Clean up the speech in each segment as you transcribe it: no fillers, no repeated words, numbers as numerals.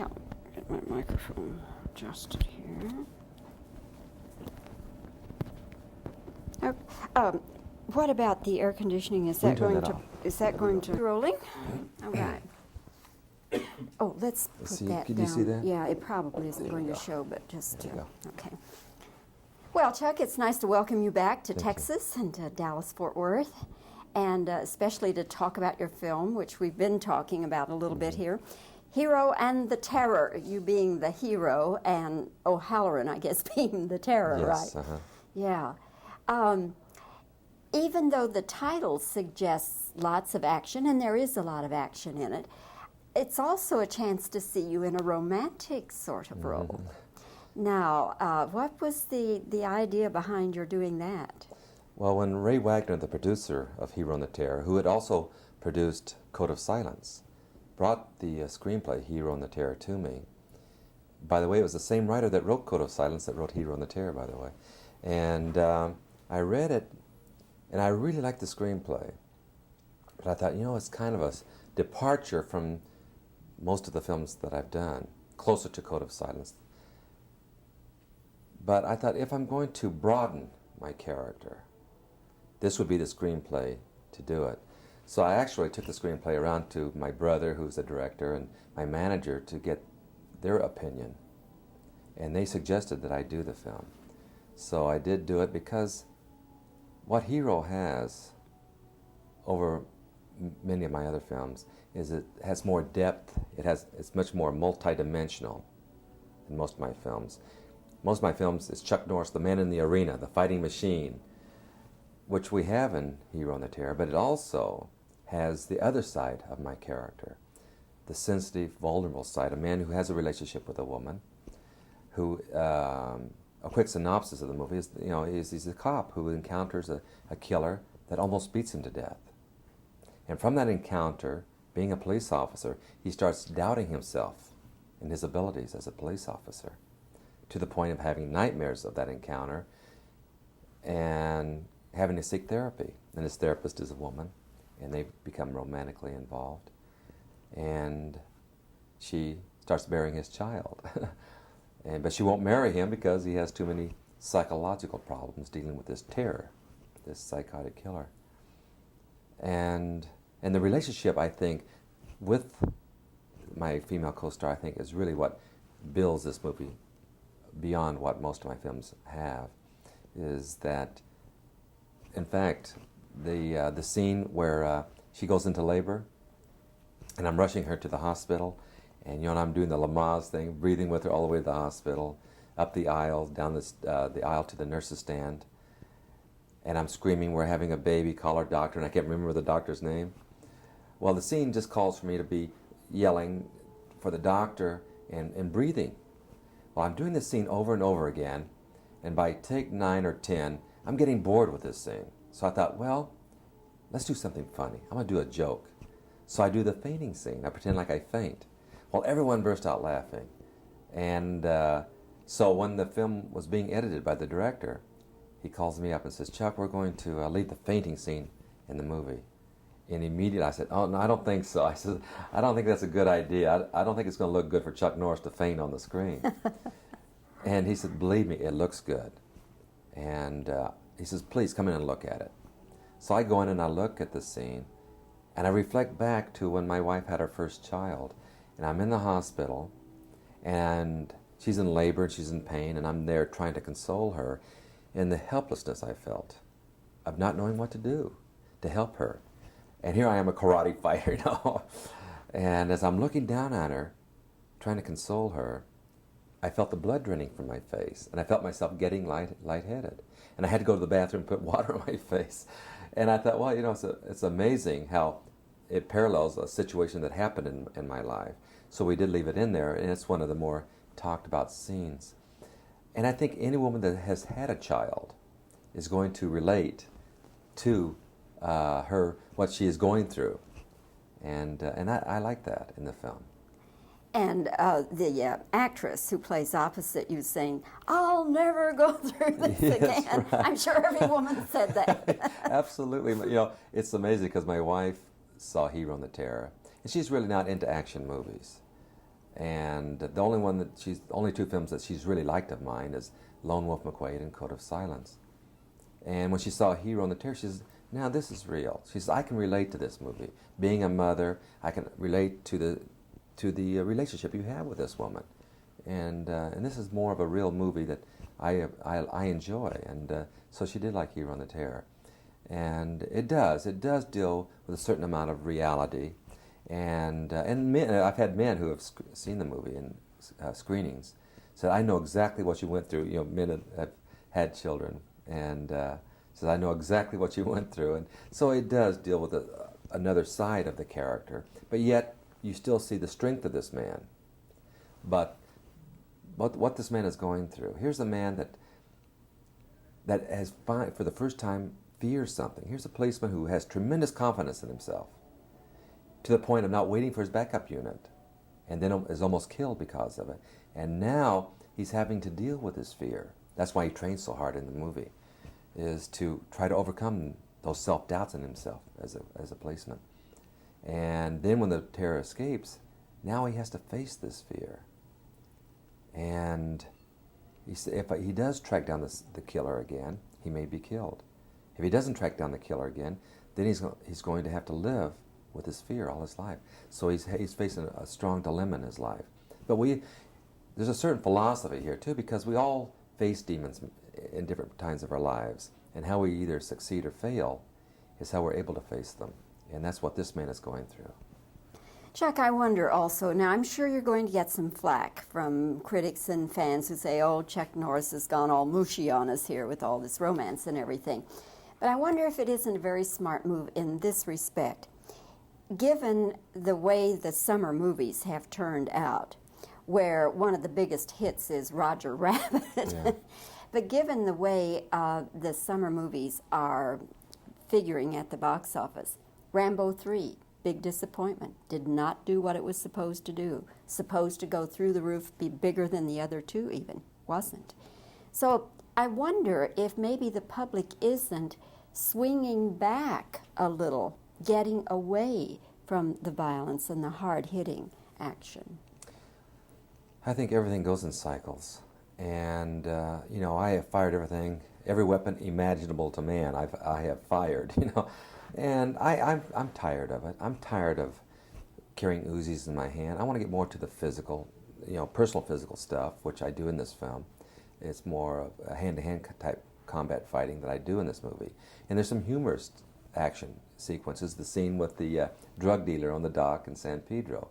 Yeah, get my microphone adjusted here. Oh, what about the air conditioning? Is that going to rolling? All right. Oh, let's put that down. Can you see that? Yeah, it probably isn't going to show, but just okay. Well, Chuck, it's nice to welcome you back to Texas and to Dallas-Fort Worth, and especially to talk about your film, which we've been talking about a little bit here. Hero and the Terror, you being the hero, and O'Halloran, I guess, being the terror, yes, right? Yeah. Even though the title suggests lots of action, and there is a lot of action in it, it's also a chance to see you in a romantic sort of role. Now, what was the idea behind your doing that? Well, when Ray Wagner, the producer of Hero and the Terror, who had also produced Code of Silence, brought the screenplay Hero and the Terror to me. By the way, it was the same writer that wrote Code of Silence that wrote Hero and the Terror, by the way. And I read it, and I really liked the screenplay. But I thought, it's kind of a departure from most of the films that I've done, closer to Code of Silence. But I thought, if I'm going to broaden my character, this would be the screenplay to do it. So I actually took the screenplay around to my brother, who's the director, and my manager to get their opinion. And they suggested that I do the film. So I did do it because what Hero has over many of my other films is it has more depth. It's much more multi-dimensional than most of my films. Most of my films is Chuck Norris, the man in the arena, the fighting machine, which we have in Hero and the Terror, but it also has the other side of my character, the sensitive, vulnerable side, a man who has a relationship with a woman, who, a quick synopsis of the movie is, he's a cop who encounters a killer that almost beats him to death. And from that encounter, being a police officer, he starts doubting himself and his abilities as a police officer, to the point of having nightmares of that encounter and having to seek therapy. And his therapist is a woman, and they become romantically involved. And she starts bearing his child. But she won't marry him because he has too many psychological problems dealing with this terror, this psychotic killer. And the relationship, I think, with my female co-star, I think, is really what builds this movie beyond what most of my films have, is that, in fact, the scene where she goes into labor, and I'm rushing her to the hospital, and and I'm doing the Lamaze thing, breathing with her all the way to the hospital, up the aisle, down the aisle to the nurse's stand, and I'm screaming, "We're having a baby, call our doctor," and I can't remember the doctor's name. Well, the scene just calls for me to be yelling for the doctor and breathing. Well, I'm doing this scene over and over again, and by take 9 or 10, I'm getting bored with this scene. So I thought, well, let's do something funny. I'm going to do a joke. So I do the fainting scene. I pretend like I faint. Well, everyone burst out laughing. And so when the film was being edited by the director, he calls me up and says, "Chuck, we're going to leave the fainting scene in the movie." And immediately I said, "Oh, no, I don't think so." I said, "I don't think that's a good idea. I don't think it's going to look good for Chuck Norris to faint on the screen." And he said, "Believe me, it looks good." And he says, "Please come in and look at it." So I go in and I look at the scene, and I reflect back to when my wife had her first child. And I'm in the hospital, and she's in labor, and she's in pain, and I'm there trying to console her, and the helplessness I felt of not knowing what to do to help her. And here I am, a karate fighter, And as I'm looking down on her, trying to console her, I felt the blood draining from my face, and I felt myself getting lightheaded. And I had to go to the bathroom and put water on my face. And I thought, well, it's amazing how it parallels a situation that happened in my life. So we did leave it in there, and it's one of the more talked about scenes. And I think any woman that has had a child is going to relate to what she is going through. And I like that in the film. And the actress who plays opposite you saying, "I'll never go through this again." Right. I'm sure every woman said that. Absolutely. It's amazing because my wife saw Hero and the Terror, and she's really not into action movies. And the only two films that she's really liked of mine is Lone Wolf McQuade and Code of Silence. And when she saw Hero on the Terrace, she says, now this is real. She says, I can relate to this movie. Being a mother, I can relate to the relationship you have with this woman. And this is more of a real movie that I enjoy. And so she did like Hero on the Terror. And it does deal with a certain amount of reality. And men, I've had men who have seen the movie in screenings said, I know exactly what you went through. You know, men that have had children, and says, I know exactly what you went through. And so it does deal with another side of the character, but yet you still see the strength of this man. But what this man is going through. Here's a man that has for the first time fears something. Here's a policeman who has tremendous confidence in himself, to the point of not waiting for his backup unit, and then is almost killed because of it. And now he's having to deal with his fear. That's why he trains so hard in the movie, is to try to overcome those self-doubts in himself as a policeman. And then when the terror escapes, now he has to face this fear. And if he does track down the killer again, he may be killed. If he doesn't track down the killer again, then he's going to have to live with his fear all his life. So he's facing a strong dilemma in his life. But there's a certain philosophy here too, because we all face demons in different times of our lives, and how we either succeed or fail is how we're able to face them. And that's what this man is going through. Chuck, I wonder also, now I'm sure you're going to get some flack from critics and fans who say, oh, Chuck Norris has gone all mushy on us here with all this romance and everything. But I wonder if it isn't a very smart move in this respect. Given the way the summer movies have turned out, where one of the biggest hits is Roger Rabbit, Yeah. but given the way the summer movies are figuring at the box office, Rambo 3, big disappointment, did not do what it was supposed to do. Supposed to go through the roof, be bigger than the other two even, wasn't. So I wonder if maybe the public isn't swinging back a little, getting away from the violence and the hard-hitting action. I think everything goes in cycles. And, I have fired every weapon imaginable to man I have fired, And I'm tired of it. I'm tired of carrying Uzis in my hand. I want to get more to the physical, personal physical stuff, which I do in this film. It's more of a hand-to-hand type combat fighting that I do in this movie. And there's some humorous action sequences. The scene with the drug dealer on the dock in San Pedro.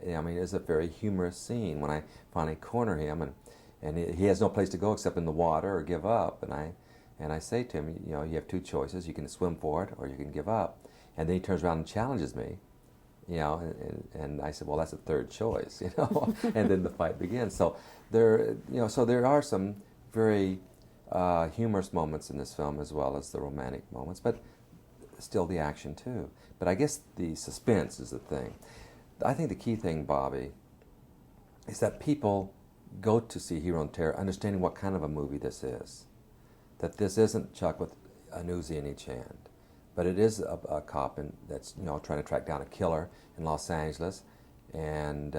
I mean, it's a very humorous scene when I finally corner him, and he has no place to go except in the water or give up. And I say to him, you have two choices. You can swim for it or you can give up. And then he turns around and challenges me, and I said, well, that's a third choice, and then the fight begins. So there are some very humorous moments in this film as well as the romantic moments, but still the action too. But I guess the suspense is the thing. I think the key thing, Bobbie, is that people go to see Hero on Terror understanding what kind of a movie this is. That this isn't Chuck with an Uzi in each hand, but it is a cop that's trying to track down a killer in Los Angeles, and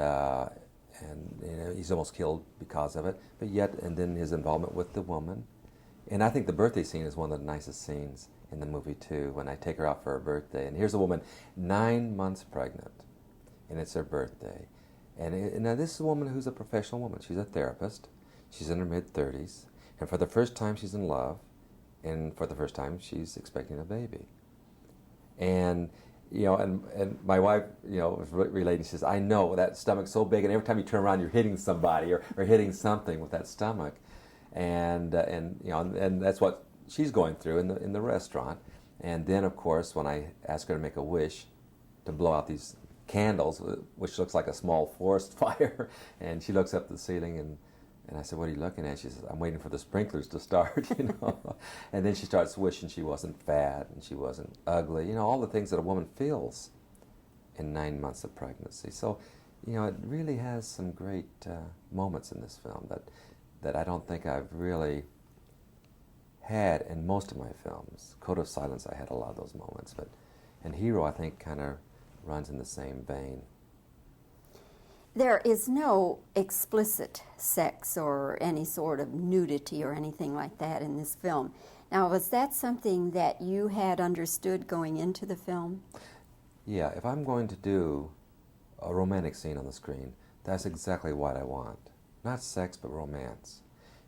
he's almost killed because of it. But yet, and then his involvement with the woman, and I think the birthday scene is one of the nicest scenes in the movie too. When I take her out for her birthday, and here's a woman 9 months pregnant, and it's her birthday, and now this is a woman who's a professional woman. She's a therapist. She's in her mid-30s. And for the first time, she's in love, and for the first time, she's expecting a baby. And and my wife, was relating. She says, "I know that stomach's so big, and every time you turn around, you're hitting somebody or hitting something with that stomach." And that's what she's going through in the restaurant. And then, of course, when I ask her to make a wish to blow out these candles, which looks like a small forest fire, and she looks up at the ceiling and I said, what are you looking at? She says, I'm waiting for the sprinklers to start, And then she starts wishing she wasn't fat and she wasn't ugly, all the things that a woman feels in 9 months of pregnancy. So, it really has some great moments in this film that I don't think I've really had in most of my films. Code of Silence, I had a lot of those moments, and Hero, I think, kind of runs in the same vein. There is no explicit sex or any sort of nudity or anything like that in this film. Now, was that something that you had understood going into the film? Yeah, if I'm going to do a romantic scene on the screen, that's exactly what I want. Not sex, but romance.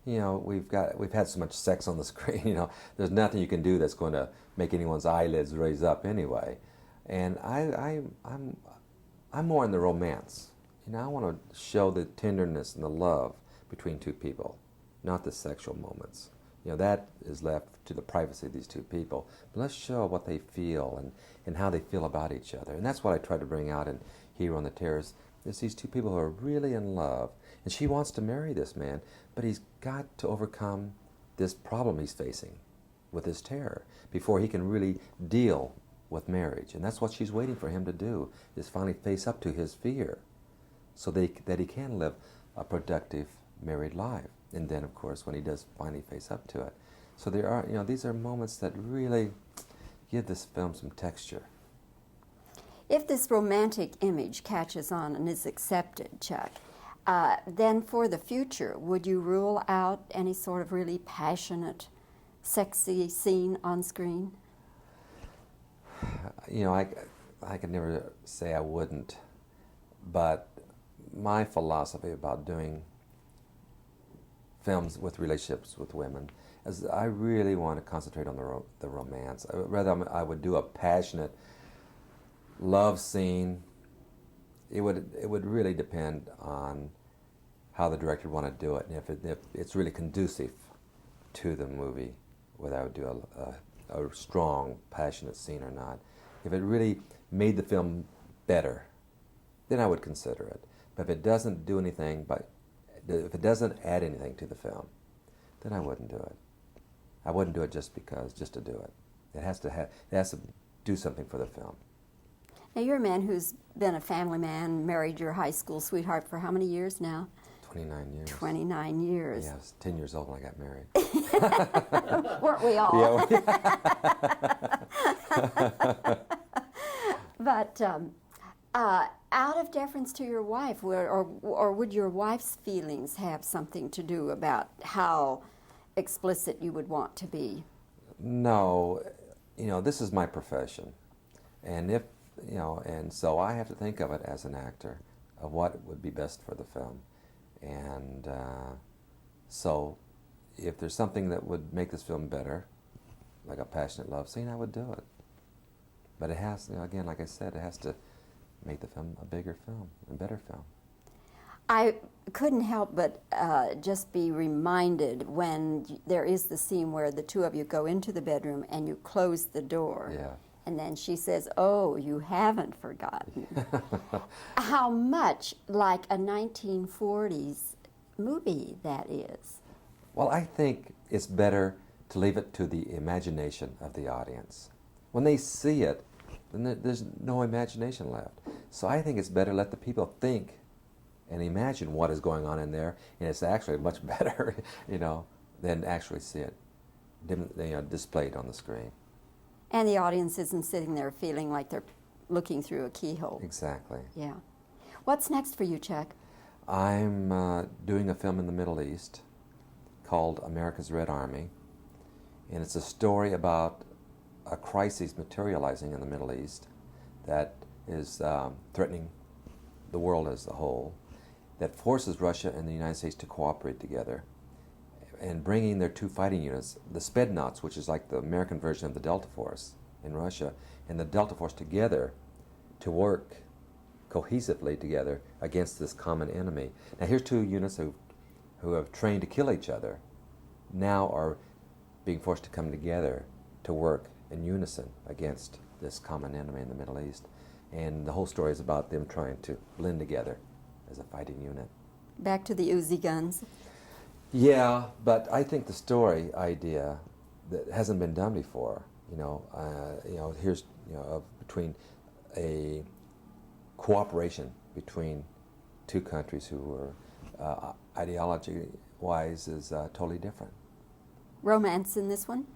You know, we've had so much sex on the screen, you know, there's nothing you can do that's going to make anyone's eyelids raise up anyway. And I'm more in the romance. You know, I want to show the tenderness and the love between two people, not the sexual moments. You know, that is left to the privacy of these two people. But let's show what they feel and how they feel about each other. And that's what I try to bring out in Hero on the Terrace. There's these two people who are really in love. And she wants to marry this man, but he's got to overcome this problem he's facing with his terror before he can really deal with marriage. And that's what she's waiting for him to do, is finally face up to his fear so that he can live a productive married life. And then, of course, when he does finally face up to it. So there are, you know, these are moments that really give this film some texture. If this romantic image catches on and is accepted, Chuck, then for the future, would you rule out any sort of really passionate, sexy scene on screen? You know, I could never say I wouldn't, but my philosophy about doing films with relationships with women is I really want to concentrate on the romance. Rather, I would do a passionate love scene. It would really depend on how the director would want to do it, and if it's really conducive to the movie, whether I would do a strong, passionate scene or not. If it really made the film better, then I would consider it. But if it doesn't do anything, if it doesn't add anything to the film, then I wouldn't do it. I wouldn't do it just to do it. It has to do something for the film. Now, you're a man who's been a family man, married your high school sweetheart for how many years now? 29 years. 29 years. Yeah, I was 10 years old when I got married. Weren't we all? Yeah. But out of deference to your wife, or would your wife's feelings have something to do about how explicit you would want to be? No, you know, this is my profession, and and so I have to think of it as an actor, of what would be best for the film, and so if there's something that would make this film better, like a passionate love scene, I would do it. But it has, again, like I said, it has to make the film a bigger film, a better film. I couldn't help but just be reminded when there is the scene where the two of you go into the bedroom and you close the door. Yeah. And then she says, "Oh, you haven't forgotten." How much like a 1940s movie that is. Well, I think it's better to leave it to the imagination of the audience. When they see it, then there's no imagination left. So I think it's better to let the people think and imagine what is going on in there, and it's actually much better, than actually see it displayed on the screen. And the audience isn't sitting there feeling like they're looking through a keyhole. Exactly. Yeah. What's next for you, Chuck? I'm doing a film in the Middle East called America's Red Army, and it's a story about a crisis materializing in the Middle East that is threatening the world as a whole, that forces Russia and the United States to cooperate together and bringing their two fighting units, the Spetsnaz, which is like the American version of the Delta Force in Russia, and the Delta Force together to work cohesively together against this common enemy. Now here's two units who have trained to kill each other, now are being forced to come together to work in unison against this common enemy in the Middle East. And the whole story is about them trying to blend together as a fighting unit. Back to the Uzi guns. Yeah, but I think the story idea that hasn't been done before, here's between a cooperation between two countries who are ideology-wise is totally different. Romance in this one?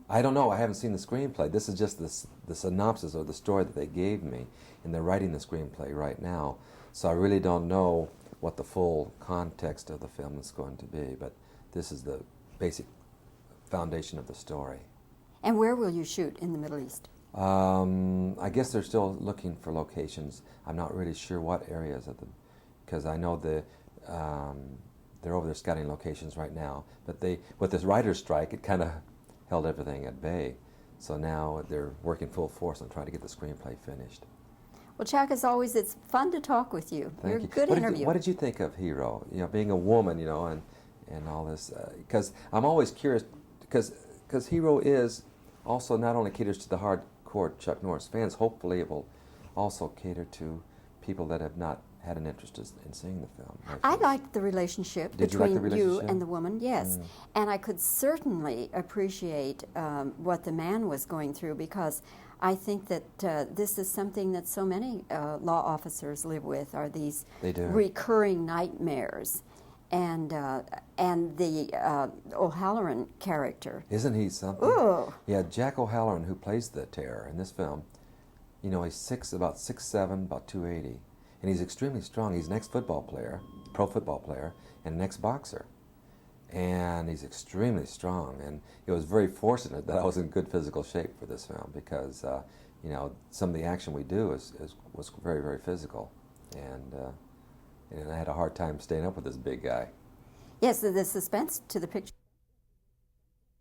I don't know. I haven't seen the screenplay. This is just the synopsis of the story that they gave me, and they're writing the screenplay right now. So I really don't know what the full context of the film is going to be, but this is the basic foundation of the story. And where will you shoot in the Middle East? I guess they're still looking for locations. I'm not really sure what areas of the, because I know they're over there scouting locations right now. But with this writer's strike, it kind of held everything at bay. So now they're working full force on trying to get the screenplay finished. Well, Chuck, as always, it's fun to talk with you. Thank You're you. a good interview. What did you think of Hero? You know, being a woman, you know, and all this. Because I'm always curious, because Hero is also not only caters to the hardcore Chuck Norris fans, hopefully it will also cater to people that have not had an interest in seeing the film. I liked the relationship Did you like between the you relationship? and the woman, yes. And I could certainly appreciate what the man was going through, because I think that this is something that so many law officers live with, are these They do. recurring nightmares. And the O'Halloran character. Isn't he something? Ooh. Yeah, Jack O'Halloran, who plays the terror in this film, you know, he's about 6'7", about 280. And he's extremely strong. He's an ex-football player, pro football player, and an ex-boxer. And he's extremely strong. And it was very fortunate that I was in good physical shape for this film, because, you know, some of the action we do was very, very physical. And I had a hard time staying up with this big guy. Yes, the suspense to the picture.